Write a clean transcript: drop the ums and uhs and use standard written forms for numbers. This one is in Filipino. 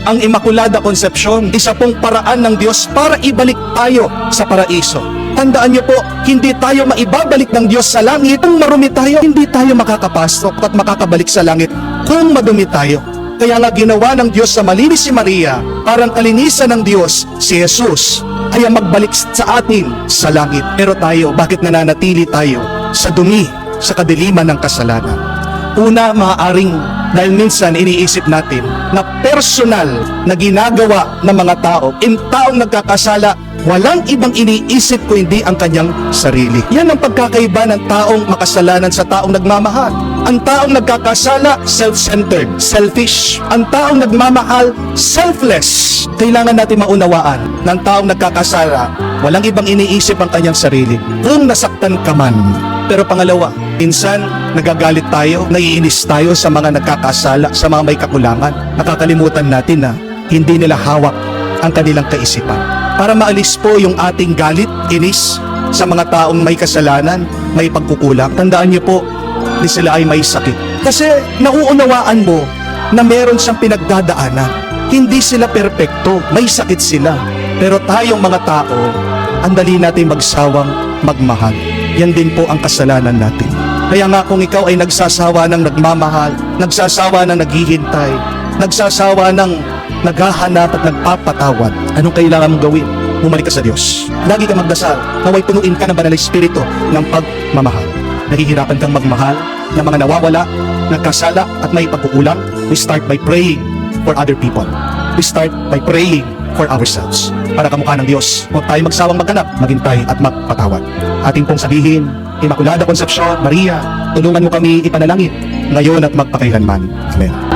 Ang Immaculada Concepcion, isa pong paraan ng Diyos para ibalik tayo sa paraiso. Tandaan niyo po, hindi tayo maibabalik ng Diyos sa langit kung marumi tayo. Hindi tayo makakapasok at makakabalik sa langit kung madumi tayo. Kaya nga ginawa ng Diyos sa malinis si Maria, parang kalinisan ng Diyos si Jesus ay ang magbalik sa atin sa langit. Pero tayo, bakit nananatili tayo sa dumi, sa kadiliman ng kasalanan? Una, maaaring dahil minsan iniisip natin na personal na ginagawa ng mga tao, taong nagkakasala, walang ibang iniisip ko hindi ang kanyang sarili. Yan ang pagkakaiba ng taong makasalanan sa taong nagmamahal. Ang taong nagkakasala, self-centered, selfish. Ang taong nagmamahal, selfless. Kailangan natin maunawaan ng taong nagkakasala, walang ibang iniisip ang kanyang sarili. Kung nasaktan ka man. Pero pangalawa, minsan nagagalit tayo, naiinis tayo sa mga nagkakasala, sa mga may kakulangan. Nakakalimutan natin na hindi nila hawak ang kanilang kaisipan. Para maalis po yung ating galit, inis sa mga taong may kasalanan, may pagkukulang. Tandaan niyo po, di sila ay may sakit. Kasi nauunawaan mo na meron siyang pinagdadaanan. Hindi sila perpekto, may sakit sila. Pero tayong mga tao, andali natin magsawang magmahal. Yan din po ang kasalanan natin. Kaya nga kung ikaw ay nagsasawa ng nagmamahal, nagsasawa ng naghihintay, nagsasawa ng naghahanap at nagpapatawad, anong kailangan mong gawin? Bumalik ka sa Diyos. Lagi ka magdasal, naway punuin ka ng banal na Espiritu ng pagmamahal. Nahihirapan kang magmahal ng mga nawawala, nagkasala at may pagkukulang. We start by praying for other people. We start by praying for ourselves. Para kamukha ng Diyos, huwag tayo magsawang maghanap, maghintay at magpatawad. Ating pong sabihin, Immaculada Concepcion, Maria, tulungan mo kami ipanalangin ngayon at magpakailanman. Amen.